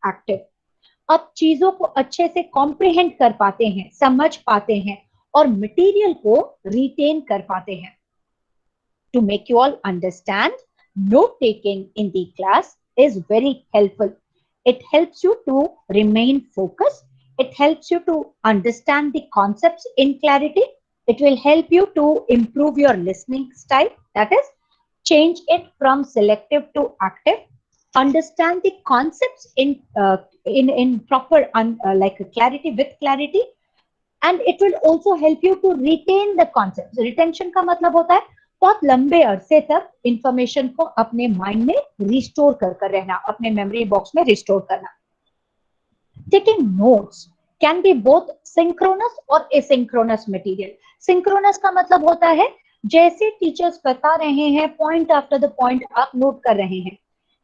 Active. अब चीजों को अच्छे से कॉम्प्रिहेंड कर पाते हैं, समझ पाते हैं और मटेरियल को रिटेन कर पाते हैं। To make you all understand, note taking in the class is very helpful. It helps you to remain focused. It helps you to understand the concepts in clarity. It will help you to improve your listening style. That is, change it from selective to active. Understand the concepts in proper like clarity with clarity, and it will also help you to retain the concepts. Retention का मतलब होता है बहुत लंबे अरसे तक information को अपने माइंड में रिस्टोर कर रहना, अपने मेमोरी बॉक्स में रिस्टोर करना। Taking notes can be both synchronous और एसिंक्रोनस मटेरियल। सिंक्रोनस का मतलब होता है जैसे टीचर्स बता रहे हैं, पॉइंट आफ्टर द पॉइंट आप नोट कर रहे हैं।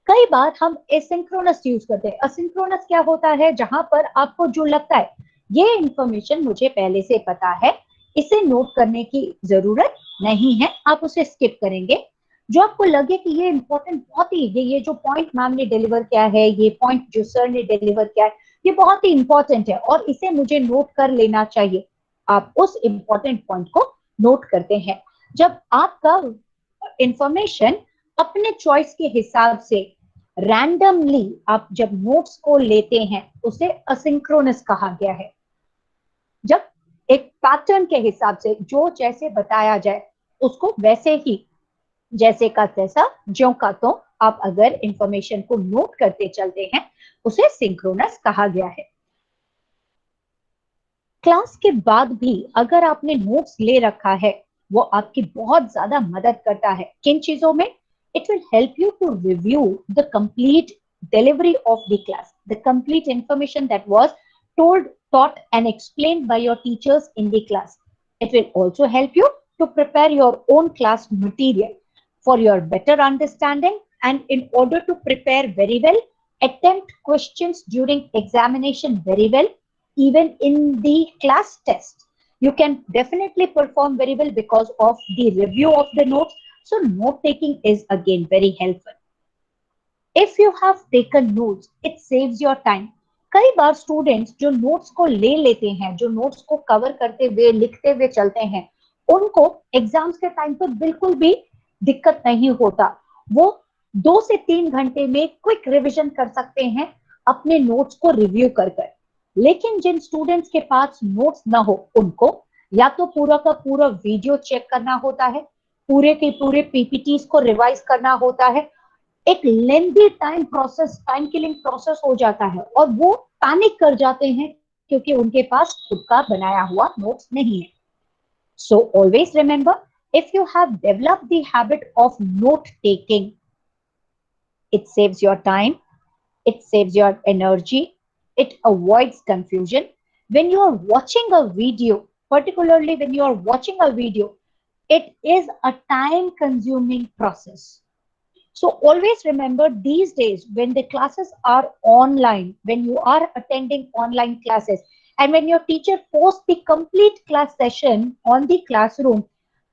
कई बार हम एसिंक्रोनस यूज करते हैं। असिंक्रोनस क्या होता है, जहां पर आपको जो लगता है ये इंफॉर्मेशन मुझे पहले से पता है, इसे नोट करने की जरूरत नहीं है, आप उसे स्किप करेंगे। जो आपको लगे कि ये इंपॉर्टेंट, बहुत ही ये जो पॉइंट मैम ने डिलीवर किया है, ये पॉइंट जो सर ने डिलीवर किया है, ये बहुत ही इंपॉर्टेंट है और इसे मुझे नोट कर लेना चाहिए, आप उस इंपॉर्टेंट पॉइंट को नोट करते हैं। जब आपका इंफॉर्मेशन अपने चॉइस के हिसाब से रैंडमली आप जब नोट्स को लेते हैं, उसे असिंक्रोनस कहा गया है। जब एक पैटर्न के हिसाब से जो जैसे बताया जाए उसको वैसे ही, जैसे का तैसा, ज्यों का त्यों आप अगर इंफॉर्मेशन को नोट करते चलते हैं, उसे सिंक्रोनस कहा गया है। क्लास के बाद भी अगर आपने नोट्स ले रखा है, वो आपकी बहुत ज्यादा मदद करता है। किन चीजों में? It will help you to review the complete delivery of the class, the complete information that was told, taught and explained by your teachers in the class. It will also help you to prepare your own class material for your better understanding, and in order to prepare very well, attempt questions during examination very well, even in the class test. You can definitely perform very well because of the review of the notes. So note taking is again very helpful. If you have taken notes, it saves your time. कई बार students जो notes को ले लेते हैं, जो notes को cover करते हुए लिखते हुए चलते हैं, उनको एग्जाम्स के टाइम पर बिल्कुल भी दिक्कत नहीं होता। वो 2 से 3 घंटे में क्विक रिवीजन कर सकते हैं अपने नोट्स को रिव्यू कर कर। लेकिन जिन स्टूडेंट्स के पास नोट्स ना हो, उनको या तो पूरा का पूरा वीडियो चेक करना होता है, पूरे के पूरे पीपीटीज को रिवाइज करना होता है, एक लेंथी टाइम किलिंग प्रोसेस हो जाता है और वो पैनिक कर जाते हैं क्योंकि उनके पास खुद का बनाया हुआ नोट्स नहीं है। सो always remember, if you have developed the habit of note taking, it saves your time, it saves your energy, it avoids confusion. When you are watching a video, particularly when you are watching a video, it is a time consuming process. So always remember, these days when the classes are online, when you are attending online classes, and when your teacher posts the complete class session on the classroom,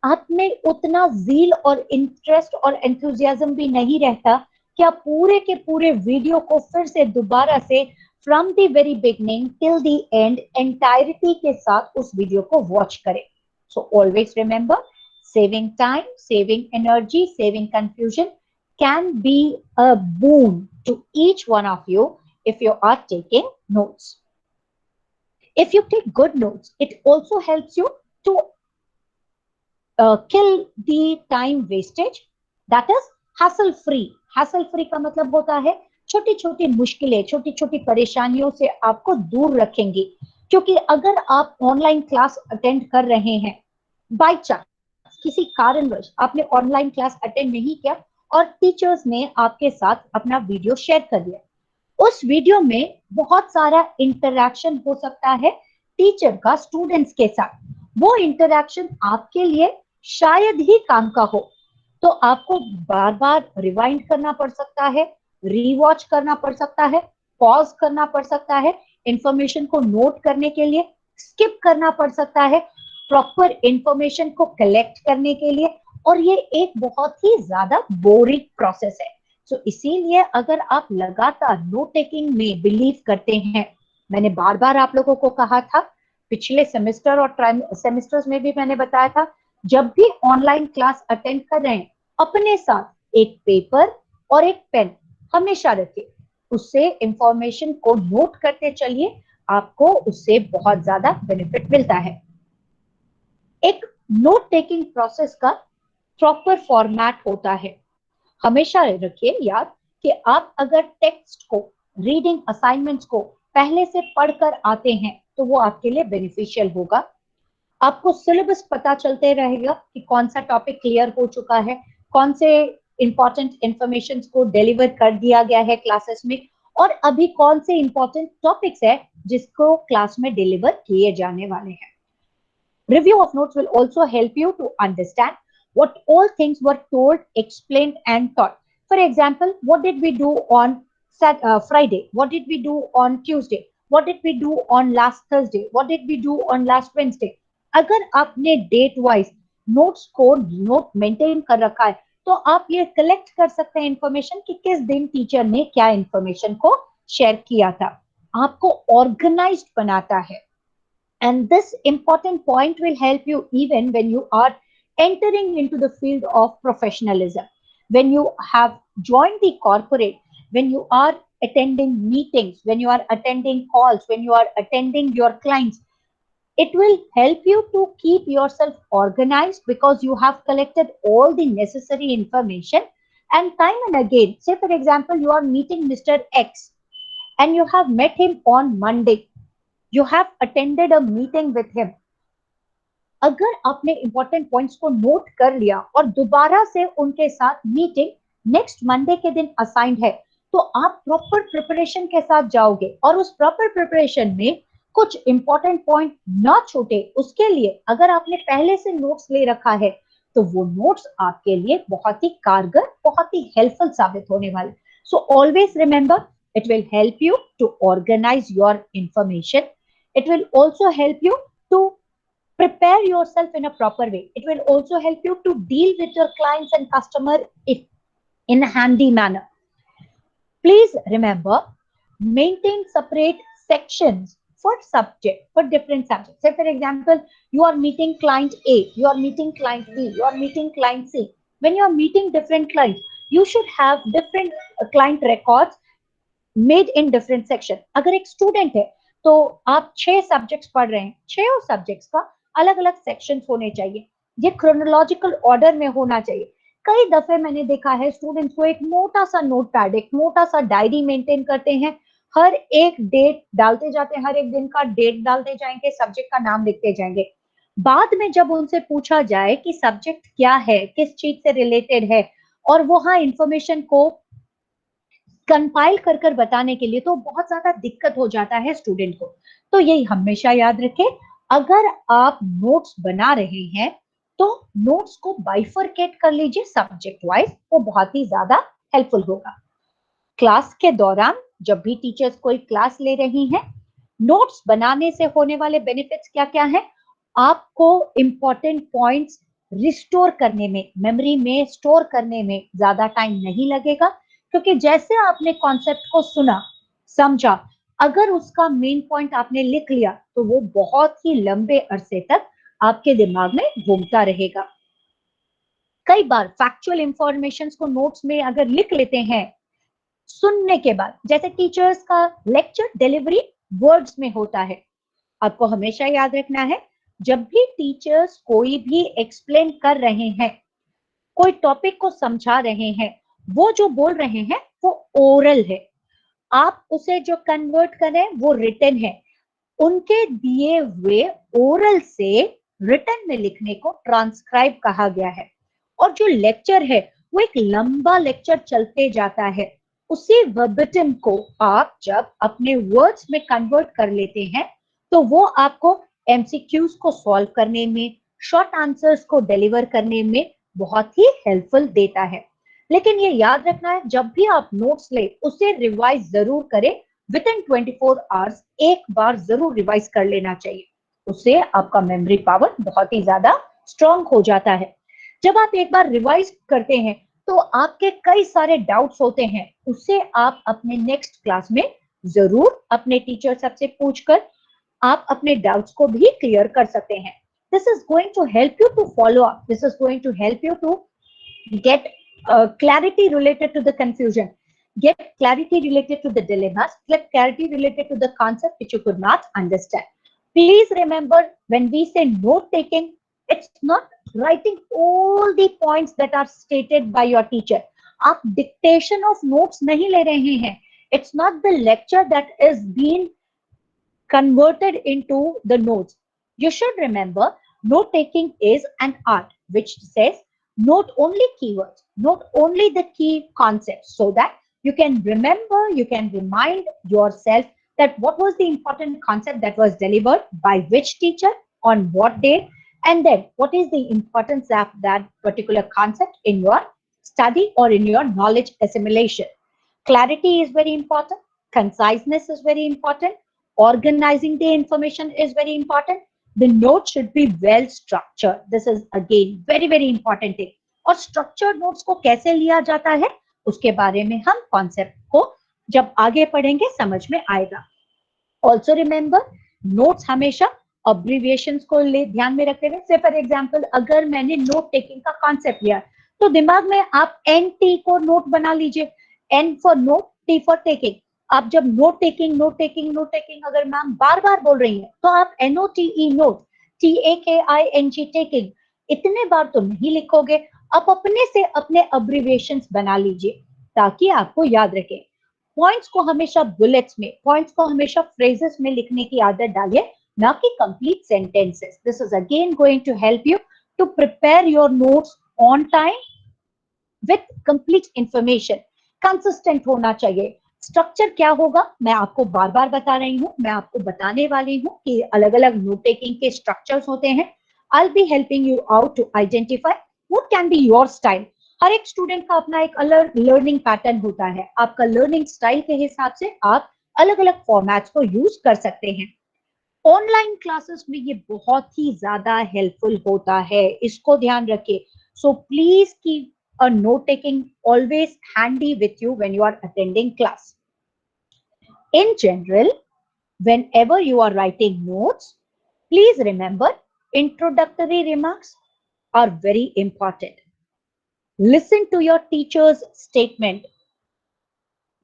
आप में उतना zeal और interest और enthusiasm भी नहीं रहता कि आप पूरे के पूरे वीडियो को फिर से दोबारा से from the very beginning till the end entirety के साथ उस वीडियो को वॉच करें। So always remember, saving time, saving energy, saving confusion can be a boon to each one of you if you are taking notes. If you take good notes, it also helps you to kill the time wastage, that is hassle free. Hassle free का मतलब होता है छोटी छोटी मुश्किलें, छोटी छोटी परेशानियों से आपको दूर रखेंगी। क्योंकि अगर आप ऑनलाइन क्लास अटेंड कर रहे हैं, बाय चांस किसी कारणवश आपने ऑनलाइन क्लास अटेंड नहीं किया और टीचर्स ने आपके साथ अपना वीडियो शेयर कर दिया, उस वीडियो में बहुत सारा इंटरैक्शन हो सकता है टीचर का स्टूडेंट्स के साथ। वो इंटरैक्शन आपके लिए शायद ही काम का हो, तो आपको बार बार रिवाइंड करना पड़ सकता है, रीवॉच करना पड़ सकता है, पॉज करना पड़ सकता है, इंफॉर्मेशन को नोट करने के लिए स्किप करना पड़ सकता है, प्रॉपर इंफॉर्मेशन को कलेक्ट करने के लिए, और ये एक बहुत ही ज्यादा बोरिंग प्रोसेस है। सो इसीलिए अगर आप लगातार नोट टेकिंग में बिलीव करते हैं, मैंने बार बार आप लोगों को कहा था, पिछले सेमेस्टर और सेमेस्टर्स में भी मैंने बताया था, जब भी ऑनलाइन क्लास अटेंड कर रहे हैं अपने साथ एक पेपर और एक पेन हमेशा रखिए, उससे इंफॉर्मेशन को नोट करते चलिए, आपको उससे बहुत ज्यादा बेनिफिट मिलता है। एक नोट टेकिंग प्रोसेस का प्रॉपर फॉर्मेट होता है। हमेशा रखिए याद कि आप अगर टेक्स्ट को, रीडिंग असाइनमेंट्स को पहले से पढ़कर आते हैं तो वो आपके लिए बेनिफिशियल होगा। आपको सिलेबस पता चलते रहेगा कि कौन सा टॉपिक क्लियर हो चुका है, कौन से इंपॉर्टेंट इंफॉर्मेशन को डिलीवर कर दिया गया है क्लासेस में, और अभी कौन से इंपॉर्टेंट टॉपिक्स है जिसको क्लास में डिलीवर किए जाने वाले हैं। Review of notes will also help you to understand what all things were told, explained, and taught. For example, what did we do on Friday? What did we do on Tuesday? What did we do on last Thursday? What did we do on last Wednesday? अगर आपने date wise notes को note maintain कर रखा है तो आप ये collect कर सकते हैं इंफॉर्मेशन कि किस दिन टीचर ने क्या इंफॉर्मेशन को शेयर किया था। आपको ऑर्गेनाइज्ड बनाता है। And this important point will help you even when you are entering into the field of professionalism. When you have joined the corporate, when you are attending meetings, when you are attending calls, when you are attending your clients, it will help you to keep yourself organized because you have collected all the necessary information. And time and again, say for example, you are meeting Mr. X and you have met him on Monday. You have attended a meeting with him. अगर आपने important points को note कर लिया और दोबारा से उनके साथ मीटिंग नेक्स्ट मंडे के दिन असाइंड है तो आप प्रॉपर प्रिपरेशन के साथ जाओगे और उस प्रॉपर प्रिपरेशन में कुछ इंपॉर्टेंट पॉइंट ना छूटे उसके लिए अगर आपने पहले से नोट्स ले रखा है तो वो नोट्स आपके लिए बहुत ही कारगर, बहुत ही हेल्पफुल साबित होने वाले। So always remember, it will help you to organise your information. It will also help you to prepare yourself in a proper way. It will also help you to deal with your clients and customer in a handy manner. Please remember, maintain separate sections for different subjects. Say for example, you are meeting client A, you are meeting client B, you are meeting client C. When you are meeting different clients, you should have different client records made in different section. अगर एक student है तो आप 6 subjects पढ़ रहे हैं, 6 subjects का अलग अलग सेक्शंस होने चाहिए, ये क्रोनोलॉजिकल ऑर्डर में होना चाहिए। कई दफे मैंने देखा है स्टूडेंट्स को एक मोटा सा नोट पैड, एक मोटा सा डायरी मेंटेन करते हैं, हर एक डेट डालते जाते हैं, हर एक दिन का डेट डालते जाएंगे, सब्जेक्ट का नाम लिखते जाएंगे। बाद में जब उनसे पूछा जाए कि सब्जेक्ट क्या है, किस चीज से रिलेटेड है, और वहां इंफॉर्मेशन को कंपाइल कर कर बताने के लिए तो बहुत ज्यादा दिक्कत हो जाता है स्टूडेंट को। तो यही हमेशा याद रखें, अगर आप नोट्स बना रहे हैं तो नोट्स को बाइफरकेट कर लीजिए सब्जेक्ट वाइज, वो बहुत ही ज्यादा हेल्पफुल होगा। क्लास के दौरान जब भी टीचर्स कोई क्लास ले रही हैं, नोट्स बनाने से होने वाले बेनिफिट्स क्या क्या हैं? आपको इंपॉर्टेंट पॉइंट्स रिस्टोर करने में, मेमोरी में स्टोर करने में ज्यादा टाइम नहीं लगेगा, क्योंकि जैसे आपने कॉन्सेप्ट को सुना, समझा, अगर उसका मेन पॉइंट आपने लिख लिया तो वो बहुत ही लंबे अरसे तक आपके दिमाग में घूमता रहेगा। कई बार फैक्चुअल इंफॉर्मेशन को नोट्स में अगर लिख लेते हैं सुनने के बाद, जैसे टीचर्स का लेक्चर डिलीवरी वर्ड्स में होता है, आपको हमेशा याद रखना है जब भी टीचर्स कोई भी एक्सप्लेन कर रहे हैं, कोई टॉपिक को समझा रहे हैं, वो जो बोल रहे हैं वो ओरल है, आप उसे जो कन्वर्ट करें वो रिटन है। उनके दिए हुए ओरल से रिटन में लिखने को ट्रांसक्राइब कहा गया है। और जो लेक्चर है वो एक लंबा लेक्चर चलते जाता है, उसी वर्बेटिम को आप जब अपने वर्ड्स में कन्वर्ट कर लेते हैं तो वो आपको एमसीक्यूज को सॉल्व करने में, शॉर्ट आंसर्स को डिलीवर करने में बहुत ही हेल्पफुल देता है। लेकिन ये याद रखना है, जब भी आप नोट्स ले उसे रिवाइज जरूर करें, विद इन 24 आवर्स एक बार जरूर रिवाइज कर लेना चाहिए, उससे आपका मेमोरी पावर बहुत ही ज्यादा स्ट्रांग हो जाता है। जब आप एक बार रिवाइज करते हैं तो आपके कई सारे डाउट्स होते हैं, उससे आप अपने नेक्स्ट क्लास में जरूर अपने टीचर सबसे पूछकर आप अपने डाउट्स को भी क्लियर कर सकते हैं. This is going to help you to follow up. This is going to help you to get clarity related to the confusion, get clarity related to the dilemmas, get clarity related to the concept which you could not understand. Please remember, when we say note taking, it's not writing all the points that are stated by your teacher. आप dictation of notes नहीं ले रहे हैं. It's not the lecture that is being converted into the notes. You should remember, note taking is an art which says note only keywords, note only the key concepts, so that you can remember, you can remind yourself that what was the important concept that was delivered by which teacher on what date, and then what is the importance of that particular concept in your study or in your knowledge assimilation. Clarity is very important, conciseness is very important, organizing the information is very important. The note should be well structured. This is again very very important thing. और structured notes को कैसे लिया जाता है, उसके बारे में हम concept को जब आगे पढ़ेंगे समझ में आएगा. Also remember, notes हमेशा abbreviations को ध्यान में रखते रहे. से फॉर एग्जाम्पल अगर मैंने नोट टेकिंग का कॉन्सेप्ट लिया तो दिमाग में आप NT को नोट बना लीजिए. N for note, T for taking. आप जब note taking note taking note taking अगर मैम बार बार बोल रही है तो आप NOTE नोट, TAKING टेकिंग इतने बार तो नहीं लिखोगे. आप अपने से अपने अब्रिविएशंस बना लीजिए ताकि आपको याद रखे. पॉइंट्स को हमेशा बुलेट्स में, पॉइंट्स को हमेशा फ्रेजेस में लिखने की आदत डालिए, ना कि complete sentences. This is again going to help you to prepare your notes on time with complete information. Consistent होना चाहिए. स्ट्रक्चर क्या होगा मैं आपको बार बार बता रही हूँ, मैं आपको बताने वाली हूँ कि अलग अलग नोट टेकिंग के स्ट्रक्चर्स होते हैं. I'll be helping you out to identify what can be your style. हर एक स्टूडेंट का अपना एक अलग लर्निंग पैटर्न होता है. आपका लर्निंग स्टाइल के हिसाब से आप अलग अलग फॉर्मेट्स को यूज कर सकते हैं. ऑनलाइन क्लासेस में ये बहुत ही ज्यादा हेल्पफुल होता है, इसको ध्यान रखिए. So please keep a note taking always handy with you when you are attending class. In general, whenever you are writing notes, please remember introductory remarks are very important. Listen to your teacher's statement.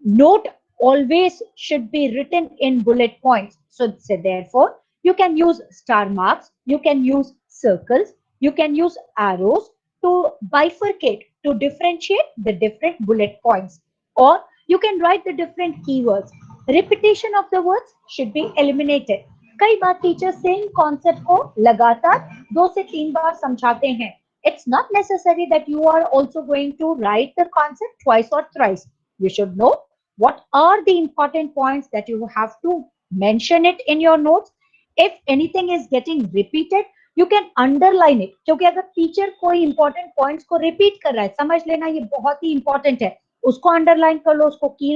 Note always should be written in bullet points. So therefore, you can use star marks, you can use circles, you can use arrows to bifurcate, to differentiate the different bullet points, or you can write the different keywords. Repetition of the words should be eliminated. कई बार teacher same concept को लगातार 2 से 3 बार समझाते हैं. It's not necessary that you are also going to write the concept twice or thrice. You should know what are the important points that you have to mention it in your notes. If anything is getting repeated, you can underline it. क्योंकि अगर teacher कोई important points को repeat कर रहा है, समझ लेना ये बहुत ही इंपॉर्टेंट है, उसको अंडरलाइन कर लो, उसको की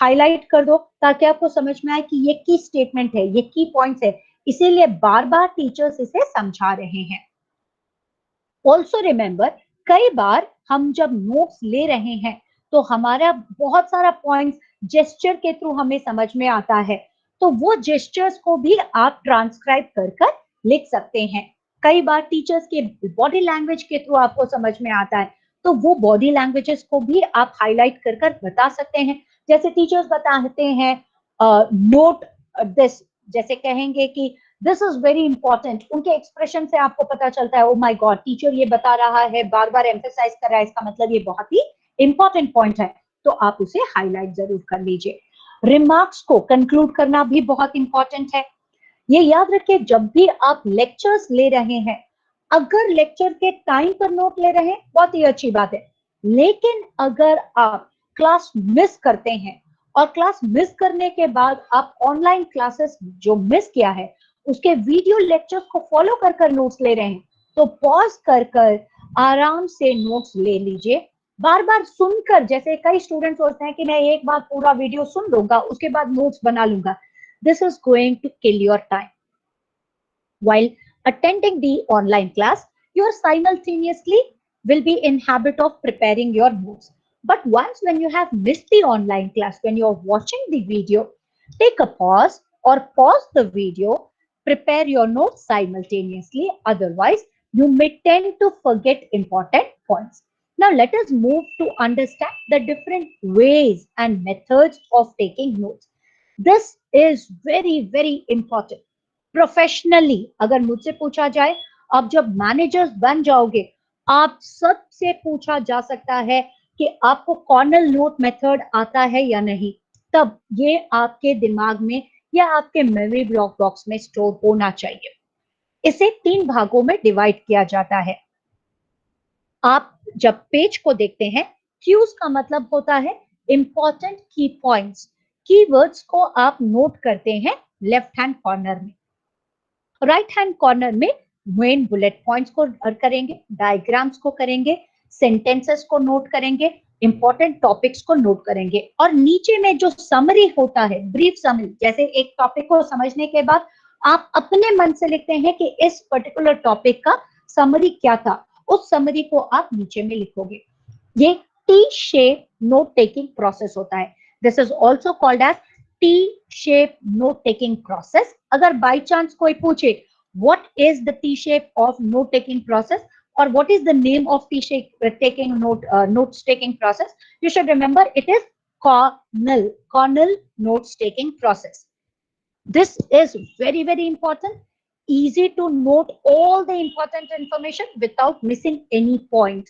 हाईलाइट कर दो ताकि आपको समझ में आए कि ये की स्टेटमेंट है, ये की पॉइंट्स है, इसीलिए बार बार टीचर्स इसे समझा रहे हैं. ऑल्सो रिमेंबर, कई बार हम जब नोट्स ले रहे हैं तो हमारा बहुत सारा पॉइंट्स जेस्चर के थ्रू हमें समझ में आता है, तो वो जेस्चर्स को भी आप ट्रांसक्राइब कर कर लिख सकते हैं. कई बार टीचर्स के बॉडी लैंग्वेज के थ्रू आपको समझ में आता है, तो वो बॉडी लैंग्वेजेस को भी आप हाईलाइट कर कर बता सकते हैं. जैसे टीचर्स बताते हैं नोट दिस, जैसे कहेंगे कि दिस इज वेरी इंपॉर्टेंट, उनके एक्सप्रेशन से आपको पता चलता है ओ माय गॉड टीचर ये बता रहा है, बार बार एम्फेसाइज कर रहा है, इसका मतलब ये बहुत ही इंपॉर्टेंट पॉइंट है, तो आप उसे हाईलाइट जरूर कर लीजिए. रिमार्क्स को कंक्लूड करना भी बहुत इंपॉर्टेंट है. ये याद रखिए, जब भी आप लेक्चर्स ले रहे हैं, अगर लेक्चर के टाइम पर नोट ले रहे हैं बहुत ही अच्छी बात है, लेकिन अगर आप क्लास मिस करते हैं और क्लास मिस करने के बाद आप ऑनलाइन क्लासेस जो मिस किया है उसके वीडियो लेक्चर्स को फॉलो कर कर नोट्स ले रहे हैं, तो पॉज कर कर आराम से नोट्स ले लीजिए. बार बार सुनकर, जैसे कई स्टूडेंट्स सोचते हैं कि मैं एक बार पूरा वीडियो सुन लूंगा उसके बाद नोट्स बना लूंगा. This is going to kill your time. While attending the online class, you are simultaneously will be in habit of preparing your notes. But once when you have missed the online class, when you're watching the video, take a pause or pause the video, prepare your notes simultaneously. Otherwise, you may tend to forget important points. Now, let us move to understand the different ways and methods of taking notes. This is very, very important. Professionally अगर मुझसे पूछा जाए, आप जब managers बन जाओगे, आप सबसे पूछा जा सकता है कि आपको कॉर्नल नोट मेथड आता है या नहीं, तब ये आपके दिमाग में या आपके मेमोरी ब्लॉक बॉक्स में स्टोर होना चाहिए। इसे 3 भागों में डिवाइड किया जाता है। आप जब पेज को देखते हैं, क्यूज का मतलब होता है इंपॉर्टेंट की पॉइंट्स, कीवर्ड्स को आप नोट करते हैं लेफ्ट हैंड कॉर्नर में। राइट हैंड कॉर्नर में मेन बुलेट पॉइंट्स को करेंगे, डायग्राम्स को करेंगे, सेंटेंसेस को नोट करेंगे, इंपॉर्टेंट टॉपिक्स को नोट करेंगे, और नीचे में जो समरी होता है, ब्रीफ समरी, जैसे एक टॉपिक को समझने के बाद आप अपने मन से लिखते हैं कि इस पर्टिकुलर टॉपिक का समरी क्या था, उस समरी को आप नीचे में लिखोगे। ये T shape note taking process होता है। This is also called as T shape note taking process. अगर बाई चांस कोई पूछे what is the T shape of note taking process or what is the name of T shape taking notes taking process, you should remember it is Cornell notes taking process. This is very, very important, easy to note all the important information without missing any point.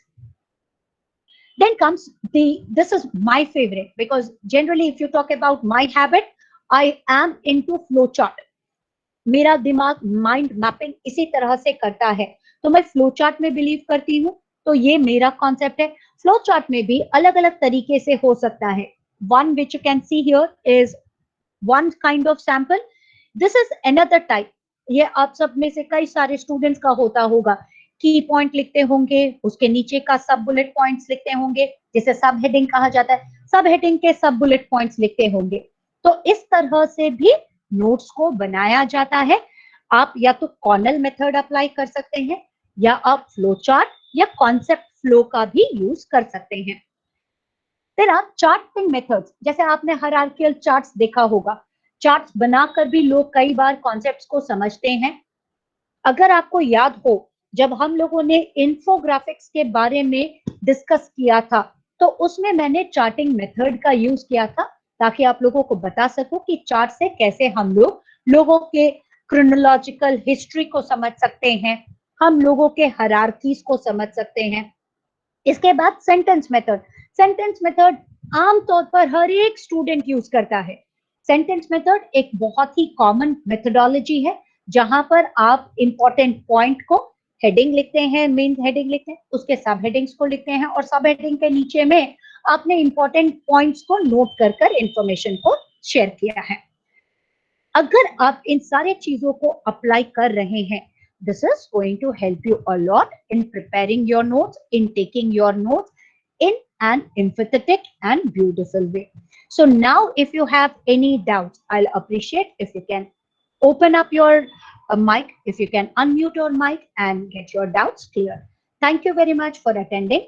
Then comes this is my favorite, because generally if you talk about my habit, I am into flow chart. मेरा दिमाग mind mapping इसी तरह से करता है, तो मैं flow chart में बिलीव करती हूँ। तो ये मेरा कॉन्सेप्ट है। फ्लो चार्ट में भी अलग अलग तरीके से हो सकता है। One which you can see here is one kind of sample, this is another type. ये आप सब में से कई सारे स्टूडेंट्स का होता होगा, की पॉइंट लिखते होंगे, उसके नीचे का सब बुलेट पॉइंट्स लिखते होंगे, जिसे सब हेडिंग कहा जाता है, सब हेडिंग के सब बुलेट पॉइंट्स लिखते होंगे। तो इस तरह से भी नोट्स को बनाया जाता है। आप या तो कॉर्नल मेथड अप्लाई कर सकते हैं, या आप फ्लो चार्ट या कॉन्सेप्ट फ्लो का भी यूज कर सकते हैं। फिर आप चार्टिंग मेथड्स, जैसे आपने हायरार्किकल चार्ट्स देखा होगा, चार्ट्स बनाकर भी लोग कई बार कॉन्सेप्ट्स को समझते हैं। अगर आपको याद हो, जब हम लोगों ने इन्फोग्राफिक्स के बारे में डिस्कस किया था, तो उसमें मैंने चार्टिंग मेथड का यूज किया था, ताकि आप लोगों को बता सकूं कि चार्ट से कैसे हम लोग लोगों के क्रोनोलॉजिकल हिस्ट्री को समझ सकते हैं, हम लोगों के हायरार्कीज को समझ सकते हैं। इसके बाद सेंटेंस मेथड। सेंटेंस मेथड आमतौर पर हर एक स्टूडेंट यूज करता है। सेंटेंस मेथड एक बहुत ही कॉमन मेथोडोलॉजी है, जहां पर आप इंपॉर्टेंट पॉइंट को हेडिंग लिखते हैं, मेन हेडिंग लिखते हैं, उसके सब हेडिंग्स को लिखते हैं, और सब हेडिंग के नीचे में आपने इंपॉर्टेंट पॉइंट्स को नोट कर कर इंफॉर्मेशन को शेयर किया है। अगर आप इन सारे चीजों को अप्लाई कर रहे हैं, this is going to help you a lot in preparing your notes, in taking your notes in an empathetic and beautiful way. So now if you have any doubts, I'll appreciate if you can open up your mic, if you can unmute your mic and get your doubts clear. Thank you very much for attending.